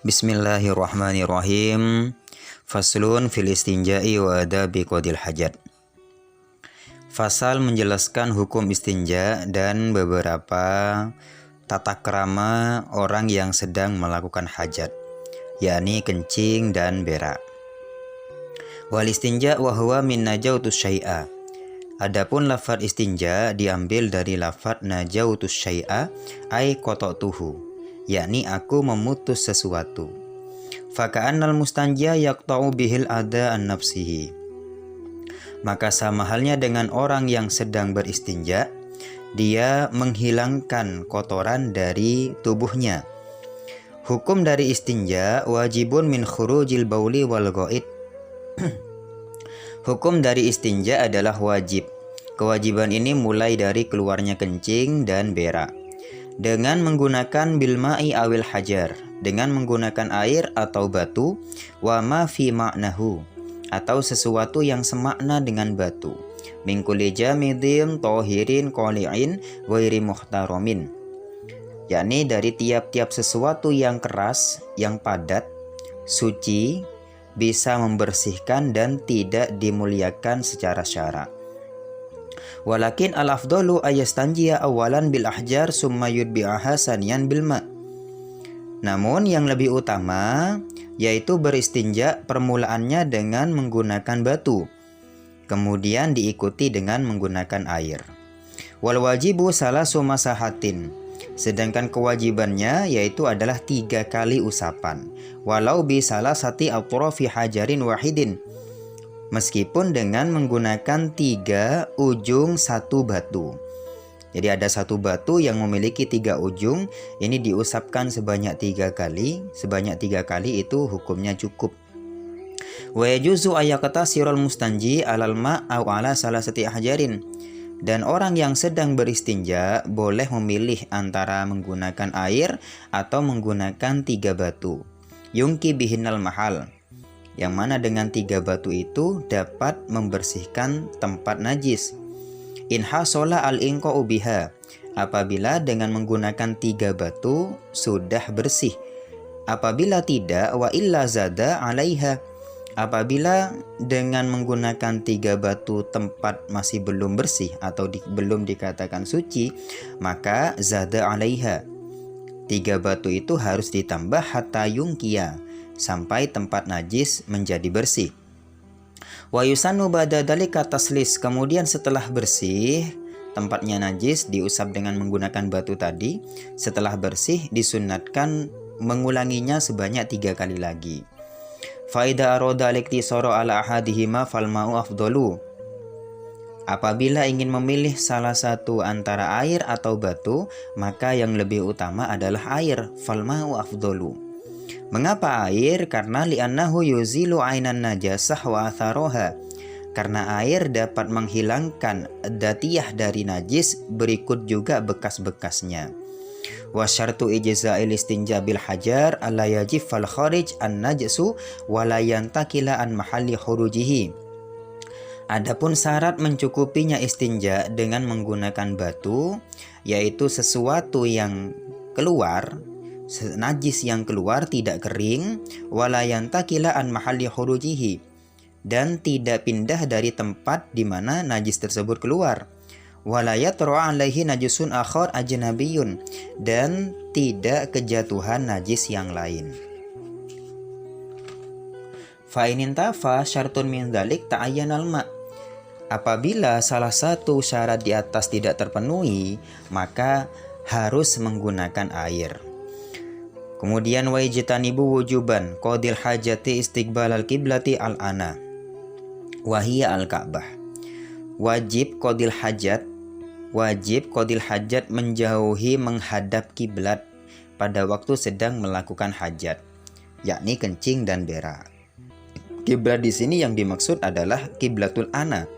Bismillahirrahmanirrahim. Faslun fil istinja'i wa adabi qadil hajat. Fasal menjelaskan hukum istinja dan beberapa tata krama orang yang sedang melakukan hajat, yakni kencing dan berak. Wal istinja wa huwa min najautus syai'a. Adapun lafaz istinja diambil dari lafaz najautus syai'a ay qata'tuhu, yakni aku memutus sesuatu. Faka'annal mustanjia yaqta'u bihil ada an nafsihi. Maka sama halnya dengan orang yang sedang beristinja, dia menghilangkan kotoran dari tubuhnya. Hukum dari istinja wajibun min khurujil bauli wal ghaid. Hukum dari istinja adalah wajib. Kewajiban ini mulai dari keluarnya kencing dan berak dengan menggunakan bilma'i awil hajar, dengan menggunakan air atau batu, wa ma fi ma'nahu, atau sesuatu yang semakna dengan batu, min kulli jamidin tahirin qali'in ghairi muhtaramin, yakni dari tiap-tiap sesuatu yang keras, yang padat, suci, bisa membersihkan dan tidak dimuliakan secara syarak. Walakin al-afdalu ayastanjiya awalan bil ahjar summa yudbi'aha saniyan bil ma'. Namun yang lebih utama yaitu beristinja permulaannya dengan menggunakan batu, kemudian diikuti dengan menggunakan air. Wal wajibu salasu masahatin. Sedangkan kewajibannya yaitu adalah 3 kali usapan. Walau bi salasati atrafi hajarin wahidin. Meskipun dengan menggunakan 3 ujung satu batu. Jadi ada satu batu yang memiliki 3 ujung, ini diusapkan sebanyak 3 kali. Sebanyak 3 kali itu hukumnya cukup. Wa yajuzu ayaqtasirul mustanji alal ma' aw ala salasati hajarin. Dan orang yang sedang beristinja boleh memilih antara menggunakan air atau menggunakan 3 batu. Yungki bihinal mahal. Yang mana dengan 3 batu itu dapat membersihkan tempat najis. Inhasola al-inqa'u biha, apabila dengan menggunakan 3 batu sudah bersih. Apabila tidak, wa illa zada alaiha, apabila dengan menggunakan 3 batu tempat masih belum bersih atau belum dikatakan suci, maka zada alaiha, 3 batu itu harus ditambah hatta yungkiya, sampai tempat najis menjadi bersih. Wa yusannu ba'da dzalika taslis, kemudian setelah bersih tempatnya najis diusap dengan menggunakan batu tadi, setelah bersih disunnatkan mengulanginya sebanyak 3 kali lagi. Fa idza arada al-iktisara ala ahadihima fal ma'u afdalu. Apabila ingin memilih salah satu antara air atau batu, maka yang lebih utama adalah air, fal ma'u afdalu. Mengapa air? Karena li'annahu yuzilu ainan najasah wa atharoha. Karena air dapat menghilangkan datiyah dari najis, berikut juga bekas-bekasnya. Wa syartu ijza'il istinja bil hajar alla yajif fal kharij an najsu wa la yantakila an mahalli khurujihi. Adapun syarat mencukupinya istinja dengan menggunakan batu, yaitu sesuatu yang keluar, najis yang keluar tidak kering, wala yantakila an mahalli khurujihi, dan tidak pindah dari tempat di mana najis tersebut keluar, wala yatra'a alaihi najisun akhar ajnabiyun, dan tidak kejatuhan najis yang lain. Fa in intafa syartun min dzalik ta'ayyanal ma'. Apabila salah satu syarat di atas tidak terpenuhi, maka harus menggunakan air. Kemudian wa ijtanibu wujuban qadil hajati istiqbalal qiblati al-ana wa hiya al-Ka'bah. Wajib qadil hajat menjauhi menghadap kiblat pada waktu sedang melakukan hajat, yakni kencing dan berak. Kiblat di sini yang dimaksud adalah kiblatul ana,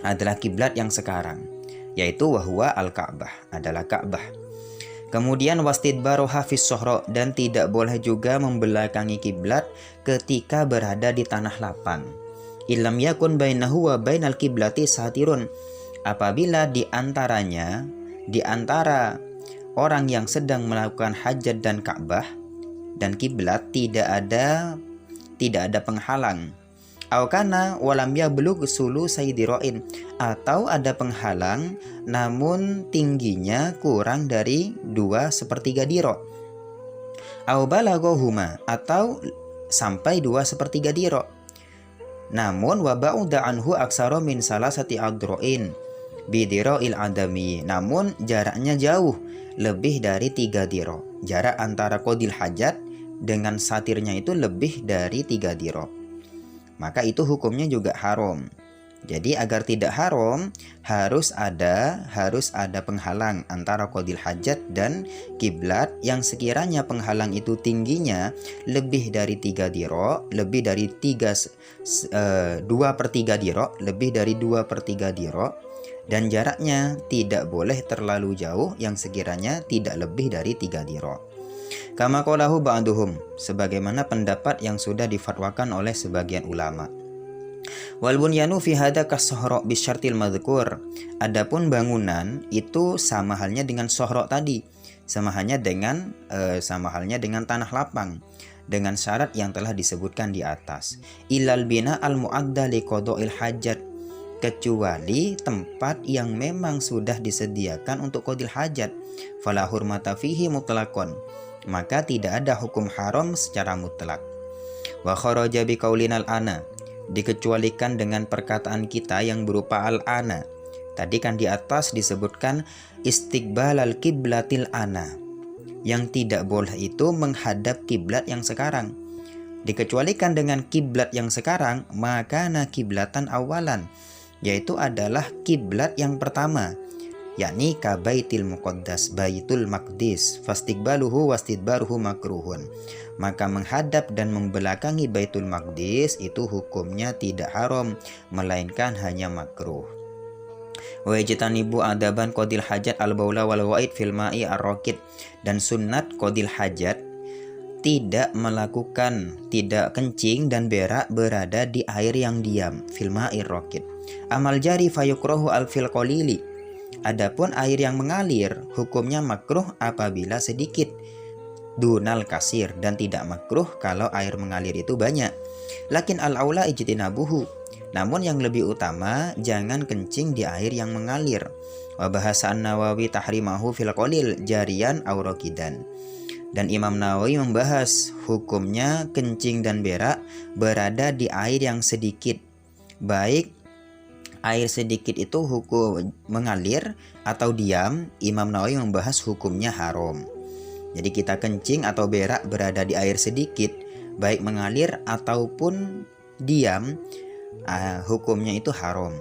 adalah kiblat yang sekarang, yaitu wahwa al-Ka'bah, adalah Ka'bah. Kemudian wastidbaroha fis sohro, dan tidak boleh juga membelakangi kiblat ketika berada di tanah lapang. Ilam yakun bainahu wa bainal kiblati satirun, apabila di antara orang yang sedang melakukan hajat dan Ka'bah, dan kiblat tidak ada penghalang. Aukana walam yablugh sulusai diro'in, atau ada penghalang namun tingginya kurang dari 2/3 diro. Au balaghahuma, atau sampai 2/3 diro. Namun wa ba'uda anhu aksara min salasati adro'in bidiro'il adami, namun jaraknya jauh lebih dari 3 diro. Jarak antara qadil hajat dengan satirnya itu lebih dari 3 diro, maka itu hukumnya juga haram. Jadi agar tidak haram harus ada penghalang antara qadil hajat dan kiblat yang sekiranya penghalang itu tingginya lebih dari 3 diro, lebih dari 2/3 diro, lebih dari 2/3 diro, dan jaraknya tidak boleh terlalu jauh yang sekiranya tidak lebih dari 3 diro. Kama qalahu ba'duhum, sebagaimana pendapat yang sudah difatwakan oleh sebagian ulama. Wal bunyanu fi hadza kas-sohro bisyartil madhkur. Adapun bangunan itu sama halnya dengan sohro tadi, sama halnya dengan tanah lapang, dengan syarat yang telah disebutkan di atas. Ilal bina al muadda li qada'il hajat, kecuali tempat yang memang sudah disediakan untuk qadil hajat. Fala hurmata fihi mutlaqan, maka tidak ada hukum haram secara mutlak. Wa kharaja bi qaulinal ana, dikecualikan dengan perkataan kita yang berupa al-ana. Tadi kan di atas disebutkan istiqbal al-qiblatil ana. Yang tidak boleh itu menghadap kiblat yang sekarang. Dikecualikan dengan kiblat yang sekarang, maka kiblatan awalan, yaitu adalah kiblat yang pertama, yakni ka baitil muqaddas, baitul maqdis, fastiqbaluhu wastidbaruhu makruhun. Maka menghadap dan membelakangi Baitul Maqdis itu hukumnya tidak haram, melainkan hanya makruh. Wa yajtanibu adaban qadil hajat al-baula wal ghaid fil ma'i ar-raqid, dan sunnat qadil hajat tidak kencing dan berak berada di air yang diam, fil ma'i ar-raqid. Amal jari fayukrahu al-fil qalili. Adapun air yang mengalir hukumnya makruh apabila sedikit, dunal kasir, dan tidak makruh kalau air mengalir itu banyak. Lakin al-aula ijtinabuhu, namun yang lebih utama jangan kencing di air yang mengalir. Wa bahasa An-Nawawi tahrimahu fil qalil jarian aw raqidan, dan Imam Nawawi membahas hukumnya kencing dan berak berada di air yang sedikit, baik air sedikit itu hukum mengalir atau diam. Imam Nawawi membahas hukumnya haram. Jadi kita kencing atau berak berada di air sedikit, baik mengalir ataupun diam, hukumnya itu haram.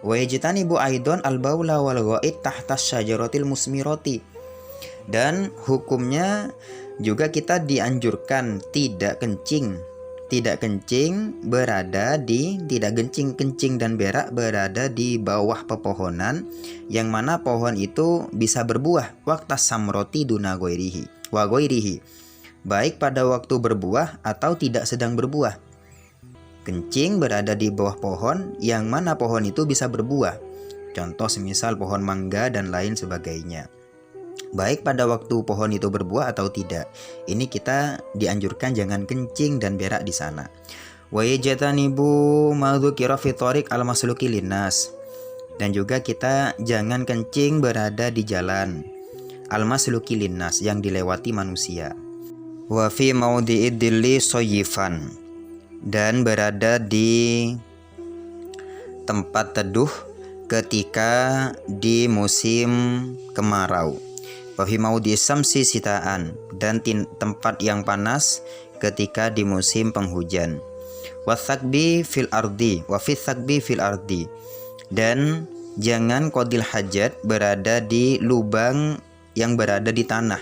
Wa yajtanibu aidon al-baula wal ghaid tahta syajaratil musmirati, dan hukumnya juga kita dianjurkan tidak kencing dan berak berada di bawah pepohonan yang mana pohon itu bisa berbuah, waqtas samroti duna ghairihi wa ghairihi, baik pada waktu berbuah atau tidak sedang berbuah. Kencing berada di bawah pohon yang mana pohon itu bisa berbuah, contoh semisal pohon mangga dan lain sebagainya, baik pada waktu pohon itu berbuah atau tidak. Ini kita dianjurkan jangan kencing dan berak di sana. Wa yajtanibu ma dzukira fi thariq al-masluki linnas, dan juga kita jangan kencing berada di jalan al-masluki linnas, yang dilewati manusia. Wa fi maudi'id dilli soyifan, dan berada di tempat teduh ketika di musim kemarau. Wafi maudi samsi sitaan, dan tempat yang panas ketika di musim penghujan. Wathakbi fil ardi, wafi thakbi fil ardi, dan jangan qadil hajat berada di lubang yang berada di tanah.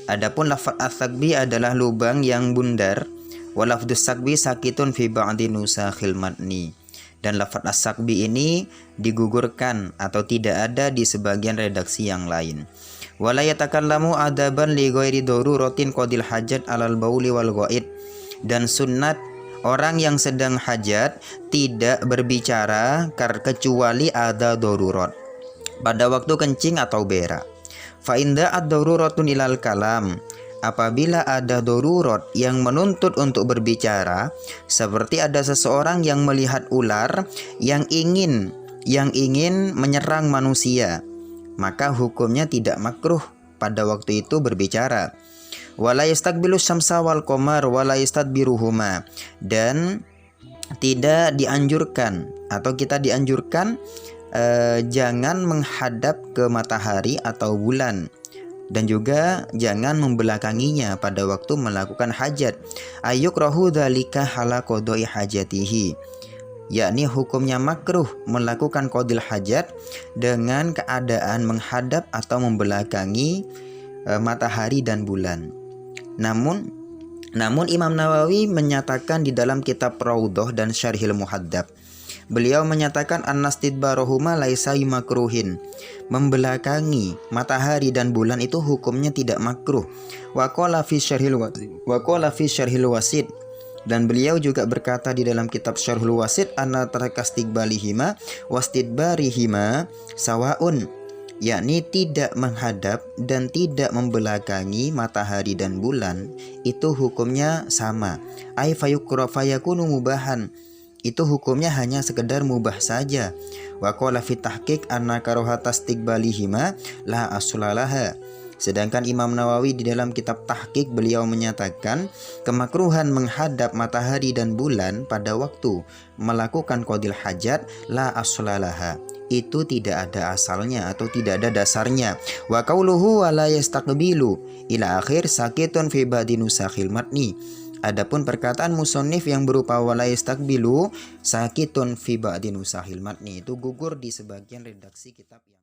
Adapun lafaz athakbi adalah lubang yang bundar. Walafdus sakbi sakitun fi ba'di nusakhil matni, dan lafaz as-sakbi ini digugurkan atau tidak ada di sebagian redaksi yang lain. Wala yatakallamu adaban li ghairi daruratin qadil hajat alal bauli wal ghaid, dan sunnat orang yang sedang hajat tidak berbicara kecuali ada darurat pada waktu kencing atau berak. Fa inda ad-daruratun ilal kalam, apabila ada darurat yang menuntut untuk berbicara, seperti ada seseorang yang melihat ular yang ingin menyerang manusia, maka hukumnya tidak makruh pada waktu itu berbicara. Wala yastaqbilu syamsa wal qamar wala yastadbiruhuma, dan tidak dianjurkan atau kita dianjurkan jangan menghadap ke matahari atau bulan, dan juga jangan membelakanginya pada waktu melakukan hajat. Ayukrahu dzalika hala qodoi hajatihi, yakni hukumnya makruh melakukan qodil hajat dengan keadaan menghadap atau membelakangi matahari dan bulan. Namun Imam Nawawi menyatakan di dalam kitab Raudhah dan Syarhil Muhadzab, beliau menyatakan annastidbarohuma laisa makruhin, membelakangi matahari dan bulan itu hukumnya tidak makruh. Wa qala fi syarhil wasid, dan beliau juga berkata di dalam kitab Syarhul Wasid, anna tarakastiqbalihima wastidbarihima sawaun, yakni tidak menghadap dan tidak membelakangi matahari dan bulan itu hukumnya sama. Ai fayakunu mubahan, itu hukumnya hanya sekedar mubah saja. Wa qala fi tahqiq anna karohatastiqbalihima la aslalaha, sedangkan Imam Nawawi di dalam kitab Tahqiq beliau menyatakan kemakruhan menghadap matahari dan bulan pada waktu melakukan qodil hajat la aslalaha, itu tidak ada asalnya atau tidak ada dasarnya. Wa qauluhu wala yastaqbilu ila akhir sakitun fi ba'di nusakhil matni, adapun perkataan musannif yang berupa wala yastaqbilu sakitun fi ba'di nusakhil matni itu gugur di sebagian redaksi kitab yang